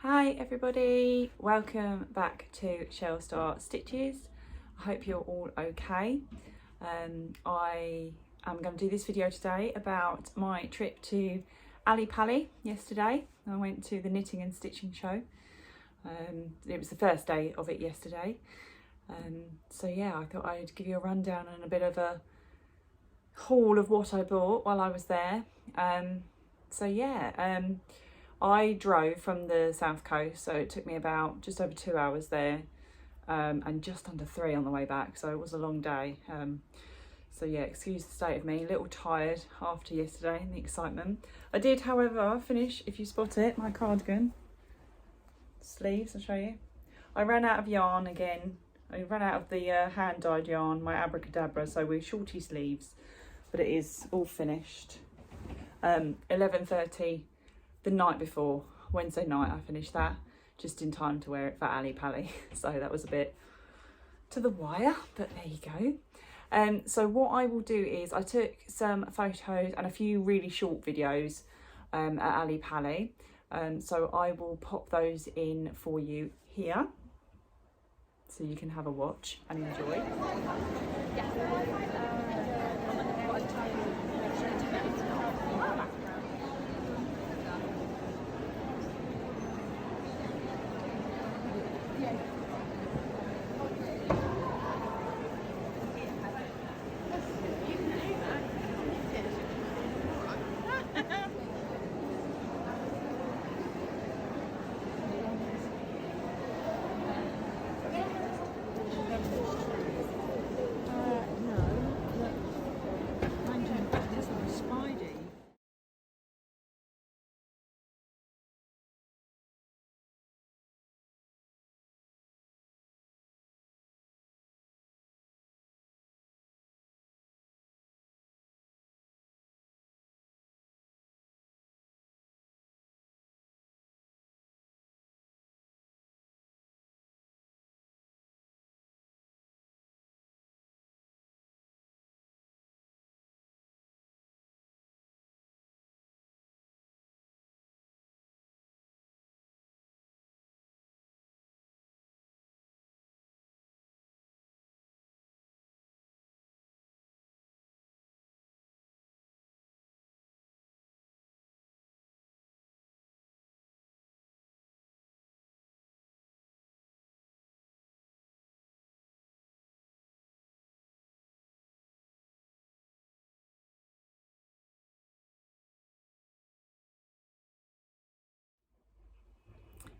Hi everybody, welcome back to Shell Star Stitches. I hope you're all okay. I am going to do this video today about my trip to Ali Pali yesterday. I went to the knitting and stitching show. It was the first day of it yesterday. So yeah, I thought I'd give you a rundown and a bit of a haul of what I bought while I was there. I drove from the south coast, so it took me about just over 2 hours there, and just under 3 on the way back, so it was a long day. So yeah, excuse the state of me, a little tired after yesterday and the excitement. I did, however, finish, if you spot it, my cardigan sleeves. I'll show you. I ran out of yarn again. I ran out of the hand-dyed yarn, my abracadabra, so we're shorty sleeves, but it is all finished. 11:30 the night before, Wednesday night, I finished that just in time to wear it for Ali Pali. So that was a bit to the wire, but there you go. So what I will do is I took some photos and a few really short videos at Ali Pali. So I will pop those in for you here so you can have a watch and enjoy.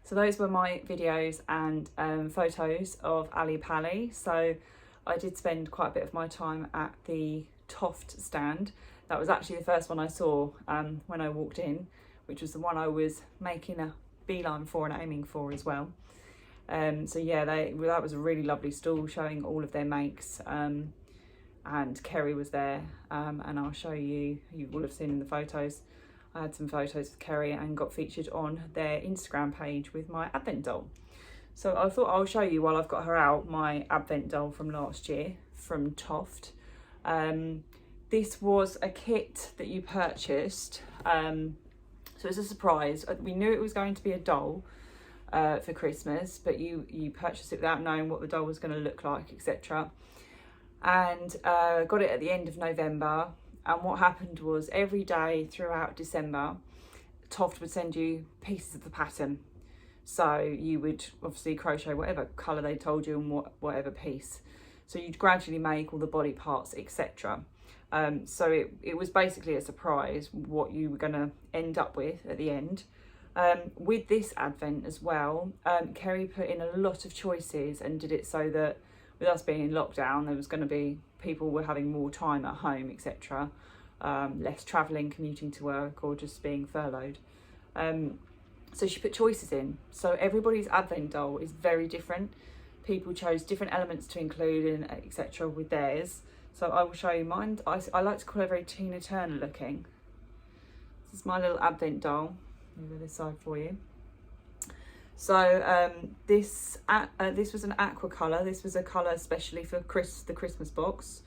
So those were my videos and photos of Ali Pali. So I did spend quite a bit of my time at the Toft stand. That was actually the first one I saw when I walked in, which was the one I was making a beeline for and aiming for as well. So yeah, that was a really lovely stall showing all of their makes, and Kerry was there, and I'll show you, you will have seen in the photos, I had some photos with Kerry and got featured on their Instagram page with my advent doll. So I thought I'll show you while I've got her out my advent doll from last year from Toft. This was a kit that you purchased, so it's a surprise. We knew it was going to be a doll for Christmas, but you purchased it without knowing what the doll was going to look like, etc. And got it at the end of November. And what happened was every day throughout December, Toft would send you pieces of the pattern. So you would obviously crochet whatever colour they told you and whatever piece. So you'd gradually make all the body parts, etc. So it was basically a surprise what you were going to end up with at the end. With this advent as well, Kerry put in a lot of choices and did it so that with us being in lockdown, there was going to be, people were having more time at home, etc. Less travelling, commuting to work, or just being furloughed. So she put choices in. So everybody's advent doll is very different. People chose different elements to include and etc. with theirs. So I will show you mine. I like to call her very Tina Turner looking. This is my little advent doll. Move this side for you. So this was an aqua colour. This was a colour especially for the Christmas box.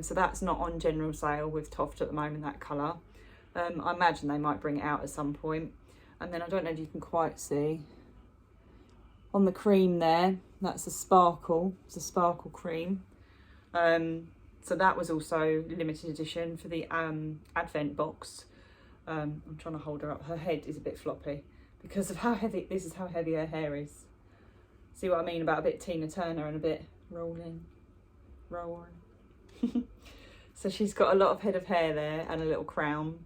So that's not on general sale with Toft at the moment, that colour. I imagine they might bring it out at some point. And then I don't know if you can quite see on the cream there, that's a sparkle. It's a sparkle cream. So that was also limited edition for the advent box. I'm trying to hold her up. Her head is a bit floppy because of how heavy, this is how heavy her hair is. See what I mean about a bit Tina Turner and a bit rolling. So she's got a lot of head of hair there and a little crown.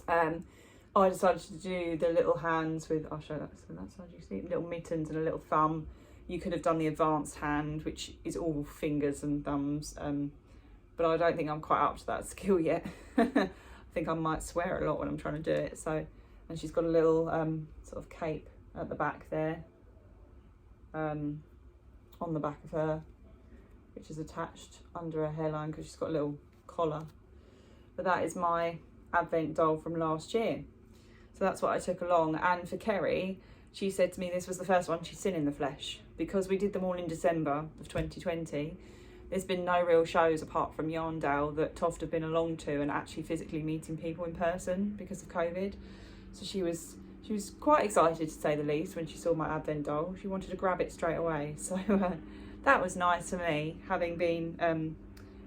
I decided to do the little hands with, I'll show that, so that side you see, little mittens and a little thumb. You could have done the advanced hand, which is all fingers and thumbs, but I don't think I'm quite up to that skill yet. I think I might swear a lot when I'm trying to do it. So, and she's got a little sort of cape at the back there, on the back of her, which is attached under her hairline because she's got a little collar. But that is my advent doll from last year. So that's what I took along. And for Kerry, she said to me this was the first one she'd seen in the flesh, because we did them all in December of 2020. There's been no real shows apart from Yarndale that Toft have been along to and actually physically meeting people in person because of COVID. So she was quite excited, to say the least, when she saw my advent doll. She wanted to grab it straight away. So that was nice for me, having been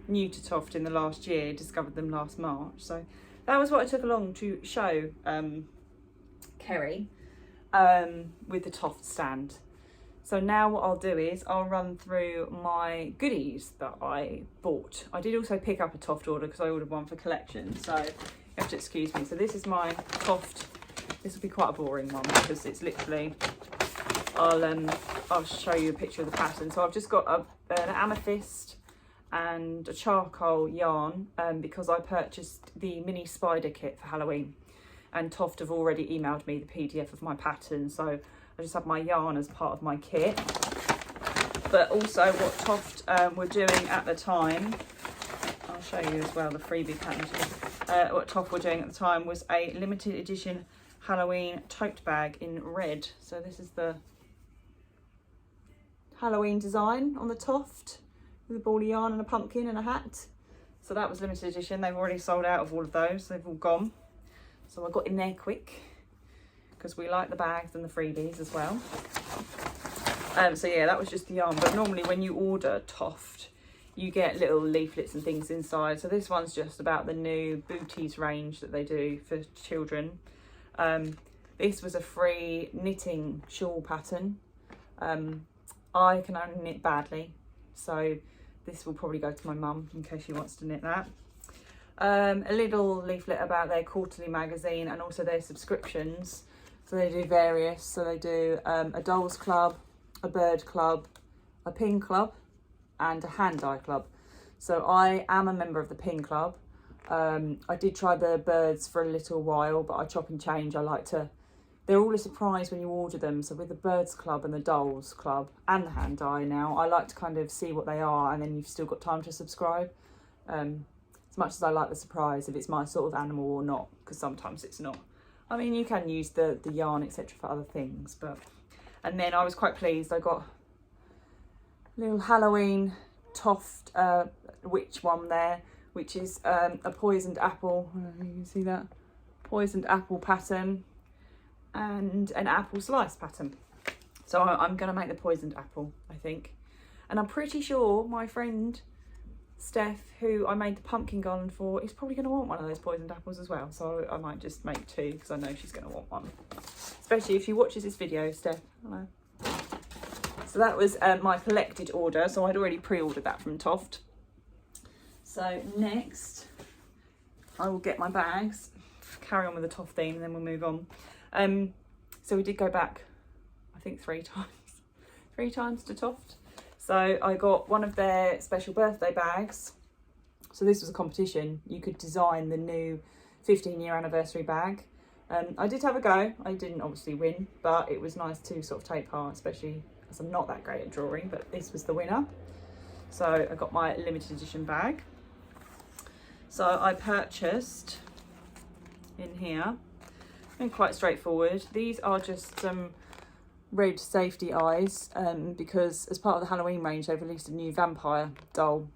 new to Toft in the last year, discovered them last March. So that was what I took along to show Kerry with the Toft stand. So now what I'll do is I'll run through my goodies that I bought. I did also pick up a Toft order because I ordered one for collection, so you have to excuse me. So this is my Toft. This will be quite a boring one because it's literally, I'll show you a picture of the pattern. So I've just got an amethyst and a charcoal yarn because I purchased the mini spider kit for Halloween, and Toft have already emailed me the PDF of my pattern, so I just have my yarn as part of my kit. But also what Toft were doing at the time, I'll show you as well the freebie pattern. What Toft were doing at the time was a limited edition Halloween tote bag in red. So this is the Halloween design on the Toft, with a ball of yarn and a pumpkin and a hat. So that was limited edition. They've already sold out of all of those. They've all gone. So I got in there quick because we like the bags and the freebies as well. So yeah, that was just the yarn. But normally when you order Toft, you get little leaflets and things inside. So this one's just about the new booties range that they do for children. This was a free knitting shawl pattern. I can only knit badly, so this will probably go to my mum in case she wants to knit that. A little leaflet about their quarterly magazine and also their subscriptions. So they do various, so they do a dolls club, a bird club, a pin club and a hand-dye club. So I am a member of the pin club. I did try the birds for a little while, but I chop and change. I like to, they're all a surprise when you order them. So with the birds club and the dolls club and the hand dye now, I like to kind of see what they are, and then you've still got time to subscribe. As much as I like the surprise if it's my sort of animal or not, because sometimes it's not. I mean, you can use the yarn, etc. for other things, but, and then I was quite pleased. I got a little Halloween Toft witch one there, which is a poisoned apple. You can see that poisoned apple pattern and an apple slice pattern. So I'm going to make the poisoned apple, I think. And I'm pretty sure my friend Steph, who I made the pumpkin garland for, is probably going to want one of those poisoned apples as well. So I might just make two because I know she's going to want one. Especially if she watches this video, Steph. Hello. So that was my collected order. So I'd already pre-ordered that from Toft. So next, I will get my bags, carry on with the Toft theme, and then we'll move on. So we did go back, I think 3 times to Toft. So I got one of their special birthday bags. So this was a competition. You could design the new 15-year anniversary bag. I did have a go. I didn't obviously win, but it was nice to sort of take part, especially as I'm not that great at drawing, but this was the winner. So I got my limited edition bag. So I purchased in here, and quite straightforward. These are just some red safety eyes because as part of the Halloween range they've released a new vampire doll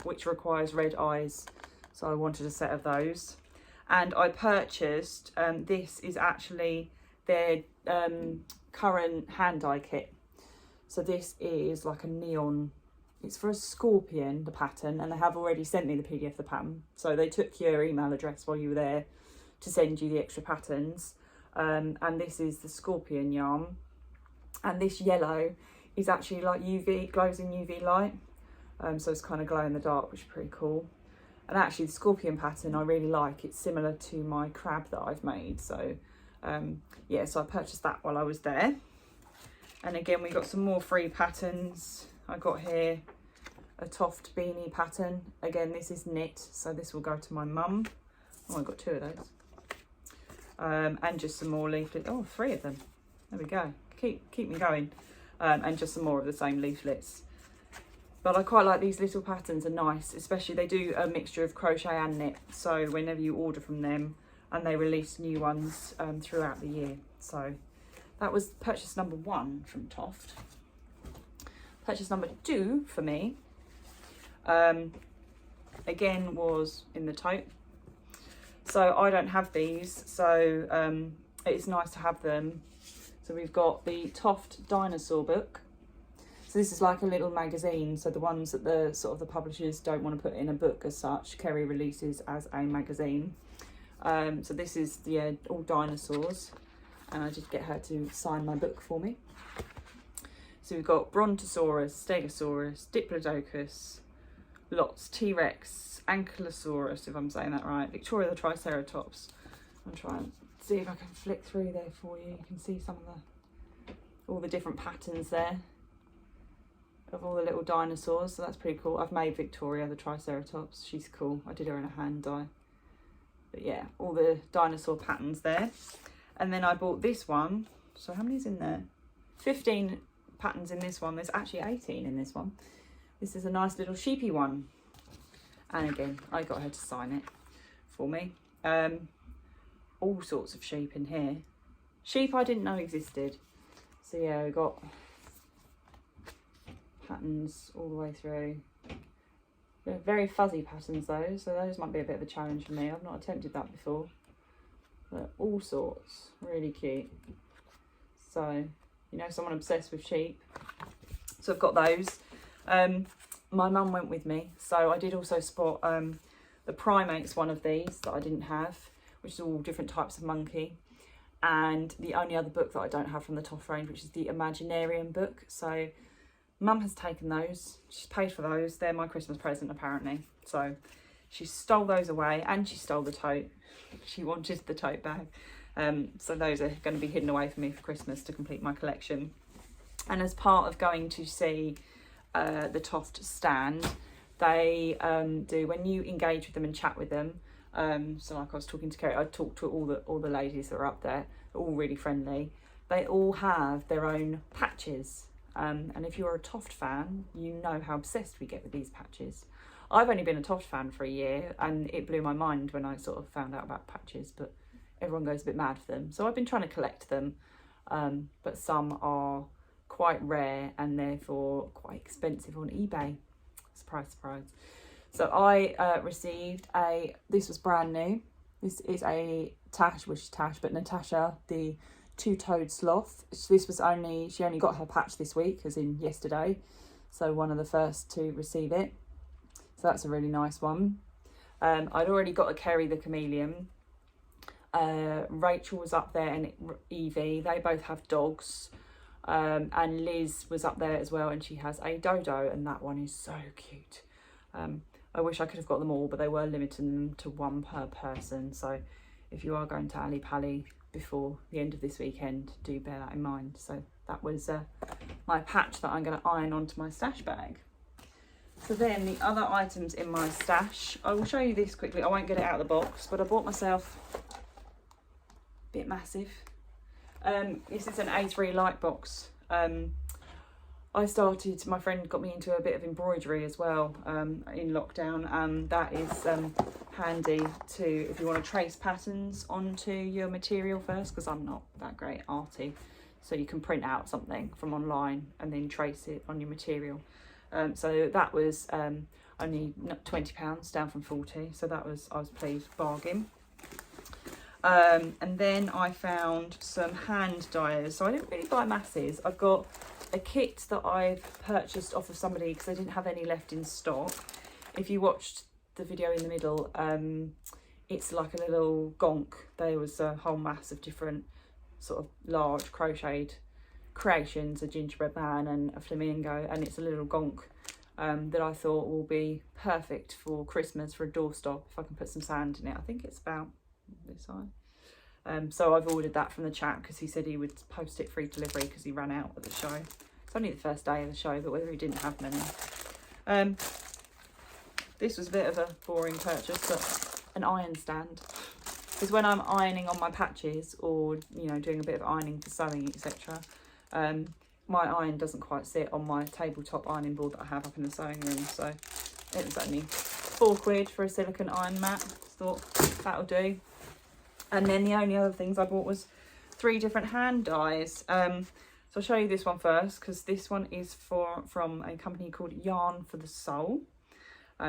which requires red eyes, so I wanted a set of those. and I purchased, this is actually their current hand dye kit. So this is like a neon, it's for a scorpion, the pattern, and they have already sent me the PDF of the pattern. So they took your email address while you were there to send you the extra patterns. And this is the scorpion yarn. And this yellow is actually like UV, glows in UV light. So it's kind of glow in the dark, which is pretty cool. And actually the scorpion pattern I really like. It's similar to my crab that I've made. So yeah, so I purchased that while I was there. And again, we got some more free patterns. I got here a Toft beanie pattern. Again, this is knit, so this will go to my mum. Oh, I got 2 of those. And just some more leaflets. Oh, 3 of them. There we go. Keep me going. And just some more of the same leaflets. But I quite like these little patterns, are nice, especially they do a mixture of crochet and knit. So whenever you order from them, and they release new ones throughout the year. So that was purchase number 1 from Toft. Purchase number 2 for me, again, was in the tote. So I don't have these, so it's nice to have them. So we've got the Toft Dinosaur book. So this is like a little magazine. So the ones that the sort of the publishers don't want to put in a book as such, Kerry releases as a magazine. So this is the all dinosaurs, and I did get her to sign my book for me. So we've got Brontosaurus, Stegosaurus, Diplodocus, lots, T-Rex, Ankylosaurus, if I'm saying that right, Victoria the Triceratops. I'm trying to see if I can flick through there for you. You can see some of all the different patterns there of all the little dinosaurs, so that's pretty cool. I've made Victoria the Triceratops, she's cool. I did her in a hand dye. But yeah, all the dinosaur patterns there. And then I bought this one. So how many's in there? 15 patterns in this one. There's actually 18 in this one. This is a nice little sheepy one. And again, I got her to sign it for me. All sorts of sheep in here. Sheep I didn't know existed. So yeah, we got patterns all the way through. They're very fuzzy patterns though, so those might be a bit of a challenge for me. I've not attempted that before. But all sorts, really cute. So, you know, someone obsessed with sheep. So I've got those. My mum went with me, so I did also spot the Primates one of these that I didn't have, which is all different types of monkey. And the only other book that I don't have from the Toft range, which is the Imaginarium book. So Mum has taken those, she's paid for those, they're my Christmas present apparently. So she stole those away, and she stole the tote. She wanted the tote bag. So those are going to be hidden away for me for Christmas to complete my collection. And as part of going to see the Toft stand, they do, when you engage with them and chat with them, so like I was talking to Kerry, I talked to all the ladies that are up there, they're all really friendly. They all have their own patches. And if you're a Toft fan, you know how obsessed we get with these patches. I've only been a Toft fan for a year, and it blew my mind when I sort of found out about patches, but everyone goes a bit mad for them. So I've been trying to collect them, but some are quite rare and therefore quite expensive on eBay. Surprise, surprise. So I received this was brand new. This is a Tash, which is Tash, but Natasha, the two-toed sloth. She only got her patch this week, as in yesterday. So one of the first to receive it. So that's a really nice one. I'd already got a Kerry the chameleon. Rachel was up there, and Evie, they both have dogs. And Liz was up there as well, and she has a dodo, and that one is so cute. I wish I could have got them all, but they were limiting them to 1 per person. So if you are going to Ali Pally before the end of this weekend, do bear that in mind. So that was my patch that I'm going to iron onto my stash bag. So then the other items in my stash, I will show you this quickly. I won't get it out of the box, but I bought myself a bit massive. This is an A3 light box. My friend got me into a bit of embroidery as well in lockdown, and that is handy to, if you want to trace patterns onto your material first, because I'm not that great arty. So you can print out something from online and then trace it on your material. So that was only £20 down from 40, so I was pleased, bargain. And then I found some hand dyers. So I didn't really buy masses. I've got a kit that I've purchased off of somebody because I didn't have any left in stock. If you watched the video in the middle, it's like a little gonk. There was a whole mass of different sort of large crocheted creations, a gingerbread man and a flamingo, and it's a little gonk that I thought will be perfect for Christmas for a doorstop if I can put some sand in it. I think it's about this high. So I've ordered that from the chap because he said he would post it free delivery because he ran out at the show. It's only the first day of the show, but whether he didn't have many. This was a bit of a boring purchase, but an iron stand. Because when I'm ironing on my patches or, you know, doing a bit of ironing for sewing, etc., my iron doesn't quite sit on my tabletop ironing board that I have up in the sewing room. So it was only £4 for a silicone iron mat. Thought that'll do. And then the only other things I bought was 3 different hand dyes. So I'll show you this one first, because this one is from a company called Yarn for the Soul.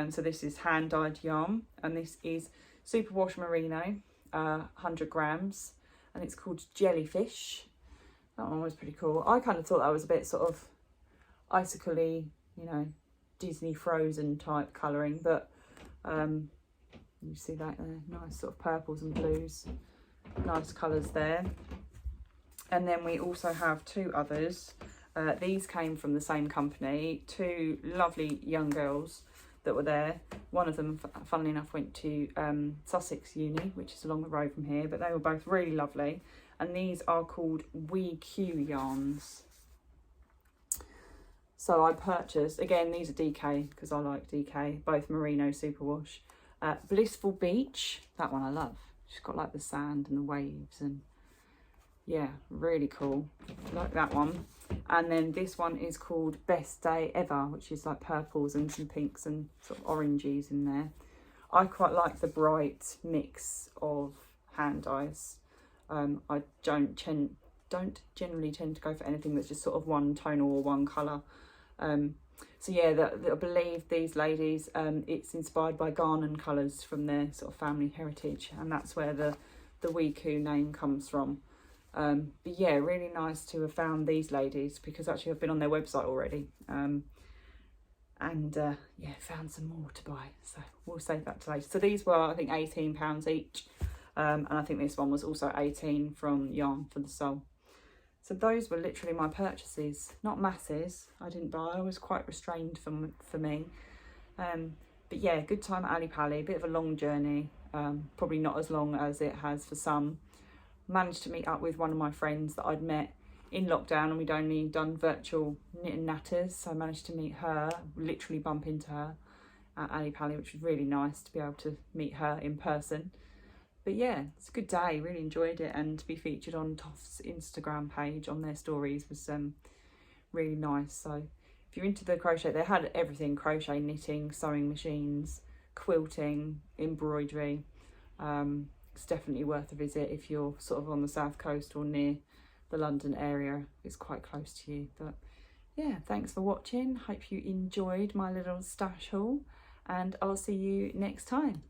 So this is hand dyed yarn, and this is superwash merino, 100 grams, and it's called Jellyfish. That one was pretty cool. I kind of thought that was a bit sort of icicle-y, you know, Disney Frozen type colouring, but you see that there, nice sort of purples and blues, nice colours there. And then we also have 2 others. These came from the same company, 2 lovely young girls that were there. One of them, funnily enough, went to Sussex Uni, which is along the road from here, but they were both really lovely. And these are called Weku yarns. So I purchased, again, these are DK, because I like DK, both merino superwash. Blissful Beach, that one I love. She's got like the sand and the waves, and yeah, really cool. Like that one. And then this one is called Best Day Ever, which is like purples and some pinks and sort of oranges in there. I quite like the bright mix of hand dyes. I don't generally tend to go for anything that's just sort of one tonal or one colour. So yeah, I believe these ladies, it's inspired by Ghanaian colours from their sort of family heritage, and that's where the Weku name comes from. But yeah, really nice to have found these ladies, because actually I've been on their website already, and yeah, found some more to buy, so we'll save that to later. So these were, I think, £18 each, and I think this one was also 18 from Yarn for the Soul. So those were literally my purchases, not masses. I didn't buy, I was quite restrained for me. But yeah, good time at Ali Pali, bit of a long journey, probably not as long as it has for some. Managed to meet up with one of my friends that I'd met in lockdown, and we'd only done virtual knit and natters, so I managed to meet her, literally bump into her at Ali Pali, which was really nice to be able to meet her in person. But yeah, it's a good day, really enjoyed it, and to be featured on Toft's Instagram page on their stories was really nice. So if you're into the crochet, they had everything: crochet, knitting, sewing machines, quilting, embroidery. It's definitely worth a visit if you're sort of on the south coast or near the London area. It's quite close to you. But yeah, thanks for watching. Hope you enjoyed my little stash haul, and I'll see you next time.